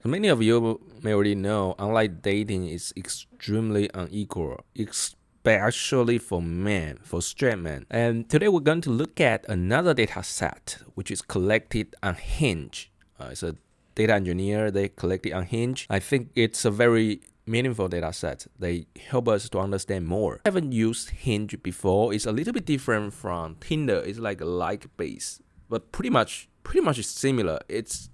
So many of you may already know online dating is extremely unequal, especially for men, for straight men. And today we're going to look at another data set, which is collected on Hinge. It's a data engineer, they collected on Hinge. I think it's a very meaningful data set. They help us to understand more. I haven't used Hinge before. It's a little bit different from Tinder. It's like a like base, but pretty much it's similar. It's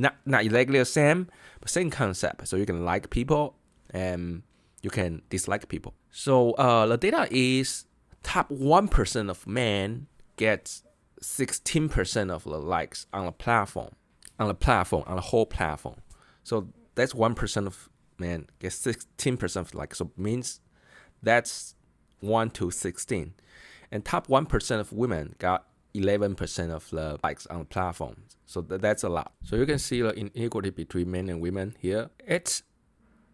not exactly the same, but same concept. So you can like people and you can dislike people. So the data is top 1% of men gets 16% of the likes on the platform, on the whole platform. So that's 1% of men get 16% of likes. So it means that's 1 to 16. And top 1% of women got 11% of the likes on the platform. So that's a lot. So you can see the inequality between men and women here. It's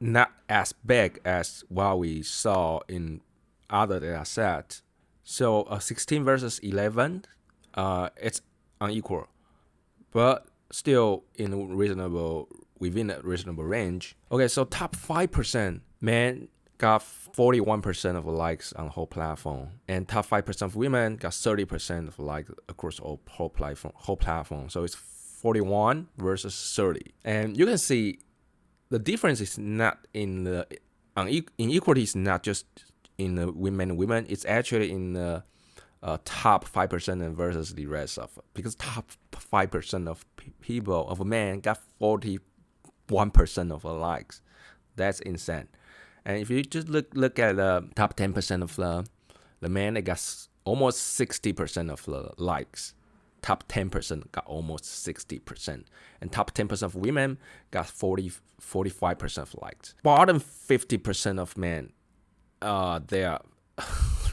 not as big as what we saw in other data sets. So 16 versus 11, it's unequal, but still within a reasonable range. Okay, so top 5% men got 41% of the likes on the whole platform, and top 5% of women got 30% of likes across whole platform. So it's 41 versus 30, and you can see the difference is not in the inequality is not just in the women. It's actually in the top 5% versus the rest of it, because top 5% of people of men got 41% of the likes. That's insane. And if you just look at the top 10% of the men, they got almost 60% of the likes. Top 10% got almost 60%. And top 10% of women got 45% of likes. Bottom 50% of men, they are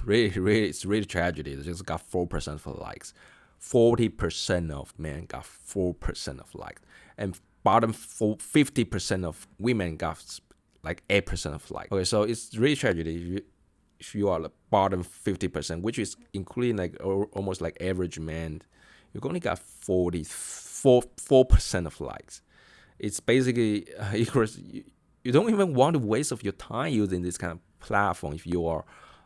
really, it's really tragedy. They just got 4% of the likes. 40% of men got 4% of likes. And bottom 50% of women got like 8% of likes. Okay, so it's really tragedy if you are the bottom 50%, which is including like almost like average man. You only got 4% of likes. It's basically equals. You don't even want to waste of your time using this kind of platform if you are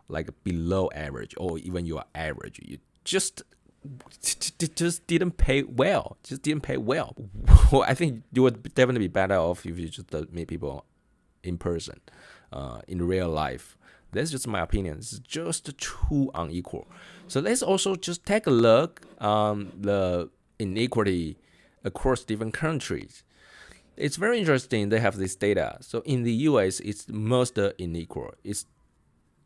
like below average or even you are average. You just didn't pay well. Well, I think you would definitely be better off if you just meet people in person, in real life. That's just my opinion. It's just too unequal. So let's also just take a look on the inequality across different countries. It's very interesting. They have this data. So in the US, it's most unequal. This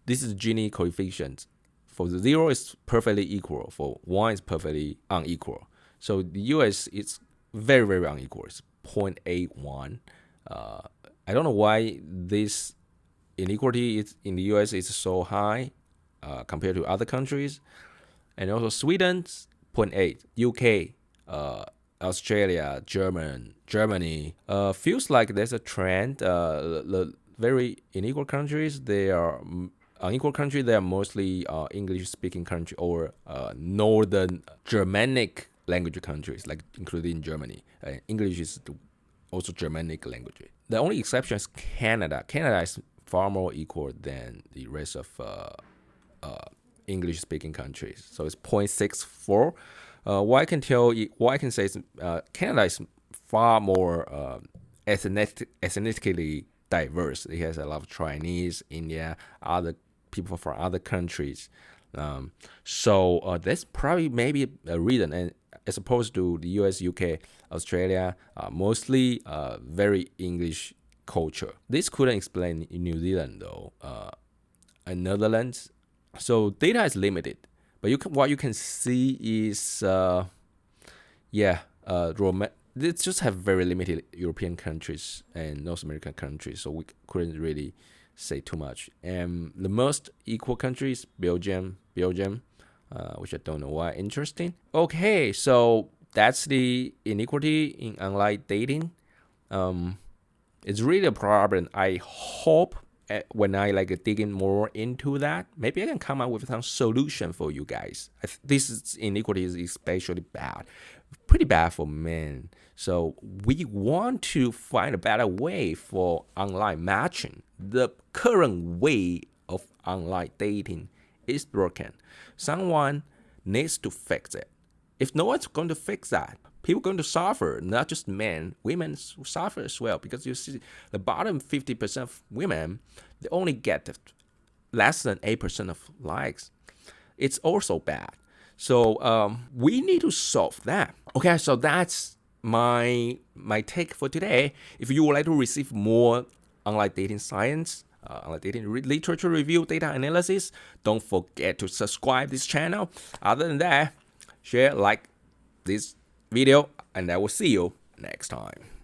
is Gini coefficient. For 0, it's perfectly equal. For 1, it's perfectly unequal. So the US is very, very unequal. It's 0.81. I don't know why this inequality in the US is so high compared to other countries. And also Sweden's 0.8, UK, Australia, Germany. Feels like there's a trend. The very unequal countries, they are unequal countries. They are mostly English-speaking country or northern Germanic language countries, like including Germany. English is also Germanic language. The only exception is Canada. Canada is far more equal than the rest of English-speaking countries. So it's 0.64. What I can say is Canada is far more ethnically diverse. It has a lot of Chinese, India, other people from other countries. So that's probably maybe a reason. And as opposed to the US, UK, Australia, mostly very English culture. This couldn't explain in New Zealand though, and Netherlands. So data is limited, but what you can see is they just have very limited European countries and North American countries, so we couldn't really say too much. And the most equal country is Belgium, which I don't know why. Interesting. Okay, so that's the inequality in online dating. It's really a problem. I hope when I digging more into that, maybe I can come up with some solution for you guys. This inequality is especially bad, pretty bad for men. So we want to find a better way for online matching. The current way of online dating is broken. Someone needs to fix it. If no one's going to fix that, people are going to suffer, not just men, women suffer as well, because you see the bottom 50% of women, they only get less than 8% of likes. It's also bad. So we need to solve that. Okay, so that's my take for today. If you would like to receive more online dating science, online dating literature review, data analysis, don't forget to subscribe this channel. Other than that, share, like this video, and I will see you next time.